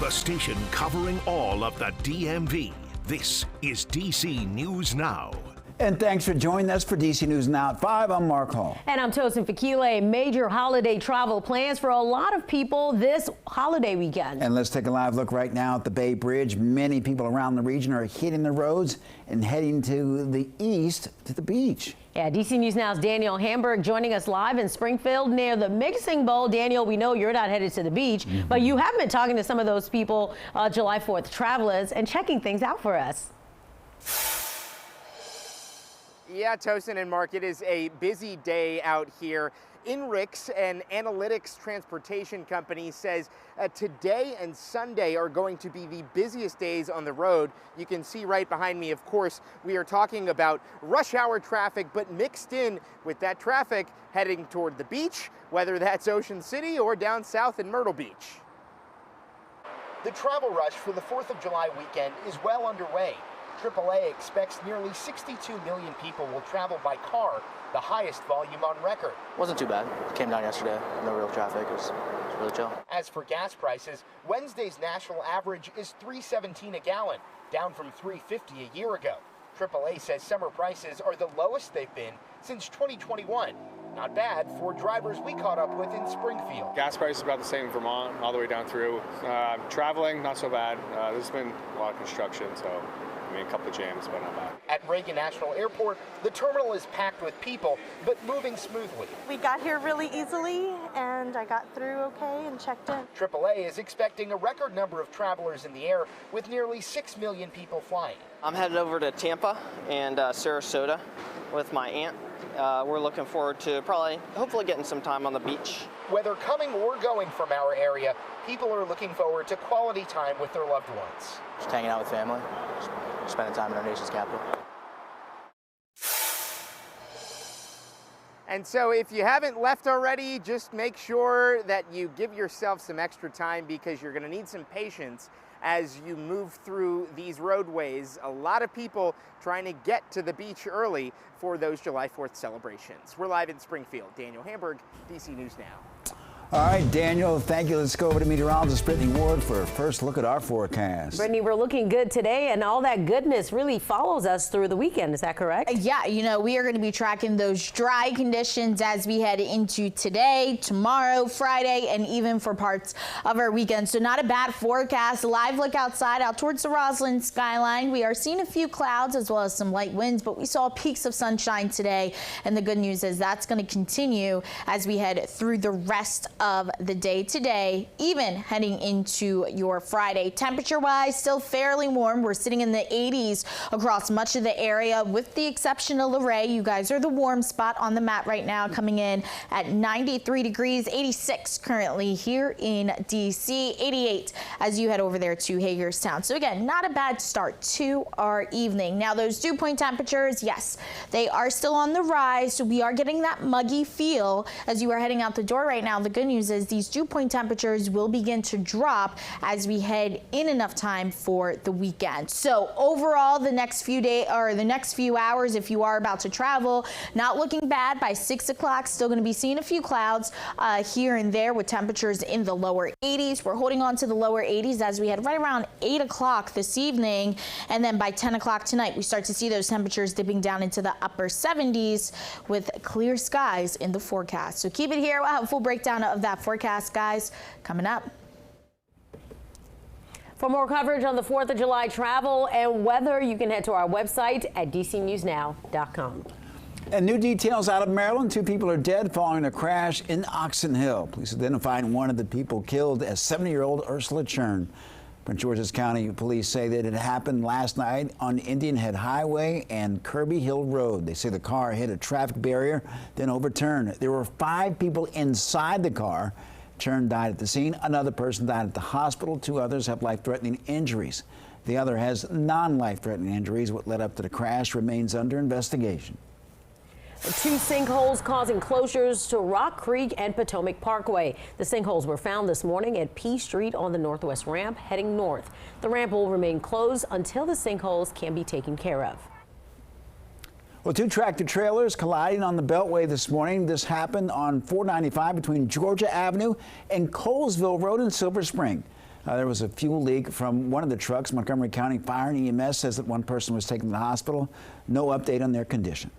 The station covering all of the DMV. This is DC News Now. And thanks for joining us for DC News Now at 5. I'm Mark Hall. And I'm Tosin Fakile. Major holiday travel plans for a lot of people this holiday weekend. And let's take a live look right now at the Bay Bridge. Many people around the region are hitting the roads and heading to the east to the beach. Yeah, DC News Now's Daniel Hamburg joining us live in Springfield near the Mixing Bowl. Daniel, we know you're not headed to the beach, but you have been talking to some of those people, July 4th travelers, and checking things out for us. Yeah, Tosin and Mark, it is a busy day out here. INRIX, an analytics transportation company, says today and Sunday are going to be the busiest days on the road. You can see right behind me, of course, we are talking about rush hour traffic, but mixed in with that traffic heading toward the beach, whether that's Ocean City or down south in Myrtle Beach. The travel rush for the 4th of July weekend is well underway. AAA expects nearly 62 million people will travel by car, the highest volume on record. Wasn't too bad. Came down yesterday, no real traffic. It was really chill. As for gas prices, Wednesday's national average is $3.17 a gallon, down from $3.50 a year ago. AAA says summer prices are the lowest they've been since 2021. Not bad for drivers we caught up with in Springfield. Gas prices about the same in Vermont, all the way down through. Traveling, not so bad. There's been a lot of construction, so a couple of jams, but not bad. At Reagan National Airport, the terminal is packed with people, but moving smoothly. We got here really easily, and I got through okay and checked in. AAA is expecting a record number of travelers in the air, with nearly 6 million people flying. I'm headed over to Tampa and Sarasota with my aunt. We're looking forward to hopefully getting some time on the beach. Whether coming or going from our area, people are looking forward to quality time with their loved ones. Just hanging out with family, spending time in our nation's capital. And so if you haven't left already, just make sure that you give yourself some extra time, because you're going to need some patience as you move through these roadways. A lot of people trying to get to the beach early for those July 4th celebrations. We're live in Springfield. Daniel Hamburg, DC News Now. All right, Daniel, thank you. Let's go over to meteorologist Brittany Ward for a first look at our forecast. Brittany, we're looking good today, and all that goodness really follows us through the weekend. Is that correct? Yeah, you know, we are going to be tracking those dry conditions as we head into today, tomorrow, Friday, and even for parts of our weekend. So not a bad forecast. Live look outside, out towards the Roslyn skyline. We are seeing a few clouds as well as some light winds, but we saw peaks of sunshine today. And the good news is that's going to continue as we head through the rest of the day today, even heading into your Friday. Temperature wise, still fairly warm. We're sitting in the 80s across much of the area, with the exception of Luray. You guys are the warm spot on the map right now, coming in at 93 degrees, 86 currently here in DC, 88 as you head over there to Hagerstown. So again, not a bad start to our evening. Now those dew point temperatures, yes, they are still on the rise. So we are getting that muggy feel as you are heading out the door right now. The good news is these dew point temperatures will begin to drop as we head in enough time for the weekend. So overall, the next few days or the next few hours, if you are about to travel, not looking bad. By 6 o'clock, still going to be seeing a few clouds here and there with temperatures in the lower 80s. We're holding on to the lower 80s as we head right around 8 o'clock this evening. And then by 10 o'clock tonight, we start to see those temperatures dipping down into the upper 70s with clear skies in the forecast. So keep it here. We'll have a full breakdown of that forecast, guys, coming up. For more coverage on the 4th of July travel and weather, you can head to our website at dcnewsnow.com. And new details out of Maryland. 2 people are dead following a crash in Oxon Hill. Police identified one of the people killed as 70-year-old Ursula Chern. Prince George's County police say that it happened last night on Indian Head Highway and Kirby Hill Road. They say the car hit a traffic barrier, then overturned. There were 5 people inside the car. Chern died at the scene. Another person died at the hospital. 2 others have life-threatening injuries. The other has non-life-threatening injuries. What led up to the crash remains under investigation. 2 sinkholes causing closures to Rock Creek and Potomac Parkway. The sinkholes were found this morning at P Street on the northwest ramp heading north. The ramp will remain closed until the sinkholes can be taken care of. Well, 2 tractor trailers colliding on the Beltway this morning. This happened on 495 between Georgia Avenue and Colesville Road in Silver Spring. There was a fuel leak from one of the trucks. Montgomery County Fire and EMS says that one person was taken to the hospital. No update on their condition.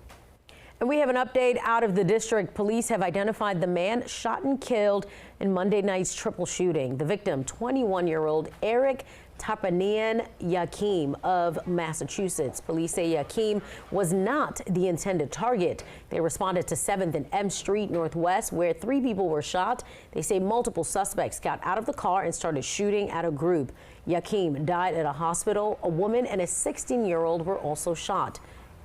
And we have an update out of the district. Police have identified the man shot and killed in Monday night's triple shooting. The victim, 21-year-old Eric Tapanian Yakim of Massachusetts. Police say Yakim was not the intended target. They responded to 7th and M Street Northwest, where 3 people were shot. They say multiple suspects got out of the car and started shooting at a group. Yakim died at a hospital. A woman and a 16-year-old were also shot.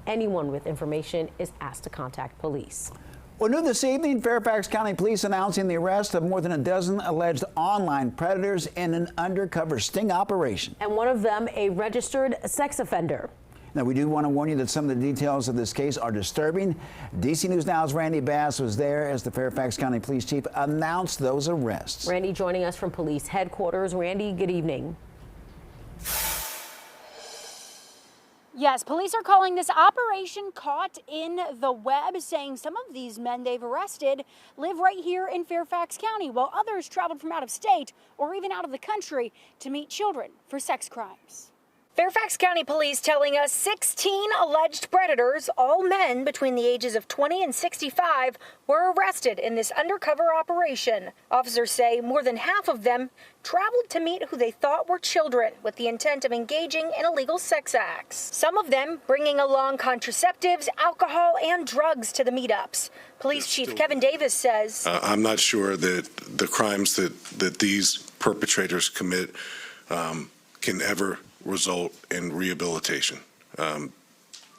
Anyone with information is asked to contact police. Well, new this evening, Fairfax County Police announcing the arrest of more than a dozen alleged online predators in an undercover sting operation. And one of them, a registered sex offender. Now, we do want to warn you that some of the details of this case are disturbing. DC News Now's Randy Bass was there as the Fairfax County Police Chief announced those arrests. Randy joining us from police headquarters. Randy, good evening. Yes, police are calling this Operation Caught in the Web, saying some of these men they've arrested live right here in Fairfax County, while others traveled from out of state or even out of the country to meet children for sex crimes. Fairfax County Police telling us 16 alleged predators, all men between the ages of 20 and 65, were arrested in this undercover operation. Officers say more than half of them traveled to meet who they thought were children with the intent of engaging in illegal sex acts. Some of them bringing along contraceptives, alcohol, and drugs to the meetups. Police Chief Kevin Davis says, I'm not sure that the crimes that these perpetrators commit can ever result in rehabilitation.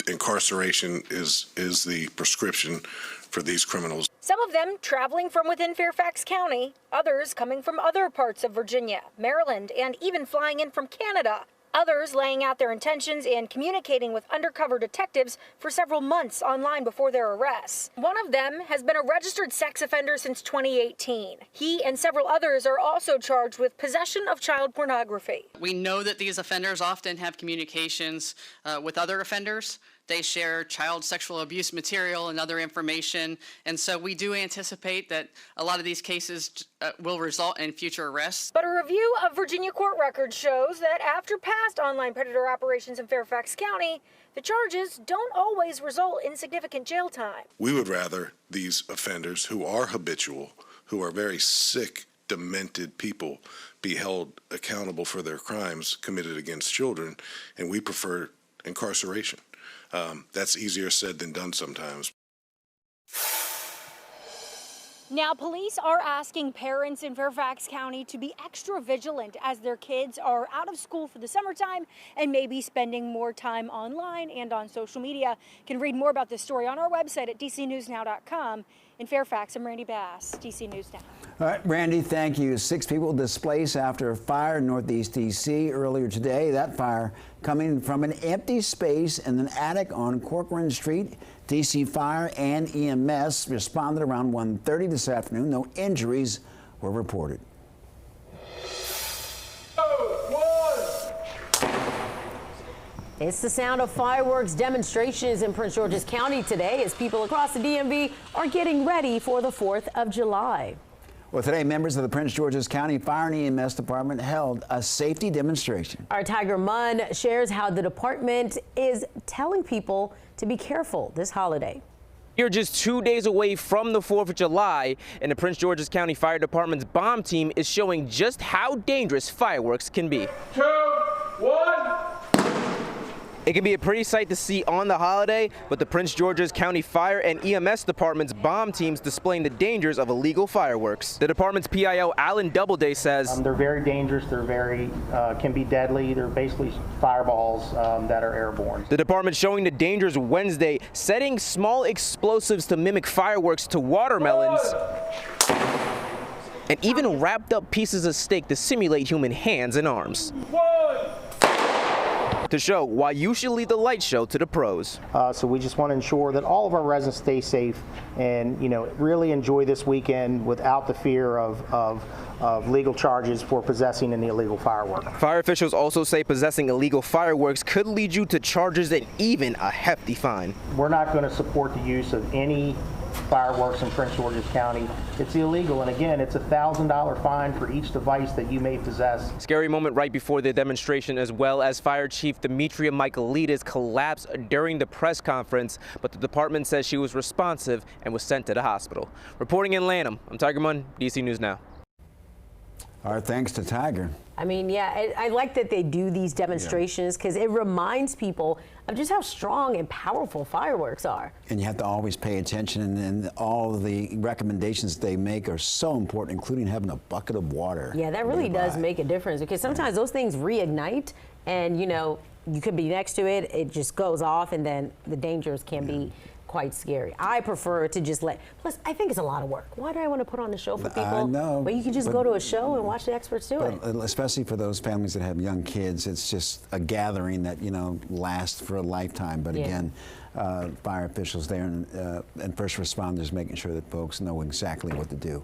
Incarceration is the prescription for these criminals. Some of them traveling from within Fairfax County, others coming from other parts of Virginia, Maryland, and even flying in from Canada. Others laying out their intentions and communicating with undercover detectives for several months online before their arrests. One of them has been a registered sex offender since 2018. He and several others are also charged with possession of child pornography. We know that these offenders often have communications with other offenders. They share child sexual abuse material and other information. And so we do anticipate that a lot of these cases will result in future arrests. But a review of Virginia court records shows that after past online predator operations in Fairfax County, the charges don't always result in significant jail time. We would rather these offenders who are habitual, who are very sick, demented people, be held accountable for their crimes committed against children, and we prefer incarceration. That's easier said than done sometimes. Now, police are asking parents in Fairfax County to be extra vigilant as their kids are out of school for the summertime and maybe spending more time online and on social media. You can read more about this story on our website at dcnewsnow.com. In Fairfax, I'm Randy Bass, DC News Now. All right, Randy, thank you. 6 people displaced after a fire in Northeast D.C. earlier today. That fire coming from an empty space in an attic on Corcoran Street. D.C. Fire and EMS responded around 1:30 this afternoon. No injuries were reported. It's the sound of fireworks demonstrations in Prince George's County today as people across the DMV are getting ready for the 4th of July. Well, today, members of the Prince George's County Fire and EMS Department held a safety demonstration. Our Tiger Munn shares how the department is telling people to be careful this holiday. You're just 2 days away from the 4th of July, and the Prince George's County Fire Department's bomb team is showing just how dangerous fireworks can be. 2, 1. It can be a pretty sight to see on the holiday, but the Prince George's County Fire and EMS Department's bomb teams displaying the dangers of illegal fireworks. The department's PIO, Alan Doubleday, says they're very dangerous. They're very can be deadly. They're basically fireballs that are airborne. The department showing the dangers Wednesday, setting small explosives to mimic fireworks to watermelons, and even wrapped up pieces of steak to simulate human hands and arms. To show why you should leave the light show to the pros. So we just want to ensure that all of our residents stay safe and, really enjoy this weekend without the fear of legal charges for possessing an illegal firework. Fire officials also say possessing illegal fireworks could lead you to charges and even a hefty fine. We're not going to support the use of any fireworks in Prince George's County. It's illegal, and again, it's a $1,000 fine for each device that you may possess. Scary moment right before the demonstration, as well as Fire Chief Demetria Michaelidis collapsed during the press conference, but the department says she was responsive and was sent to the hospital. Reporting in Lanham, I'm Tiger Munn, DC News Now. Our thanks to Tiger. I mean, yeah, I like that they do these demonstrations because it reminds people of just how strong and powerful fireworks are. And you have to always pay attention, and all of the recommendations they make are so important, including having a bucket of water. Yeah, that really does make a difference because sometimes those things reignite and, you know, you could be next to it, it just goes off, and then the dangers can be quite scary. I prefer to just plus I think it's a lot of work. Why do I want to put on the show for people? I know. But you can just go to a show and watch the experts do it. Especially for those families that have young kids, it's just a gathering that, you know, lasts for a lifetime. But again, fire officials there and first responders making sure that folks know exactly what to do.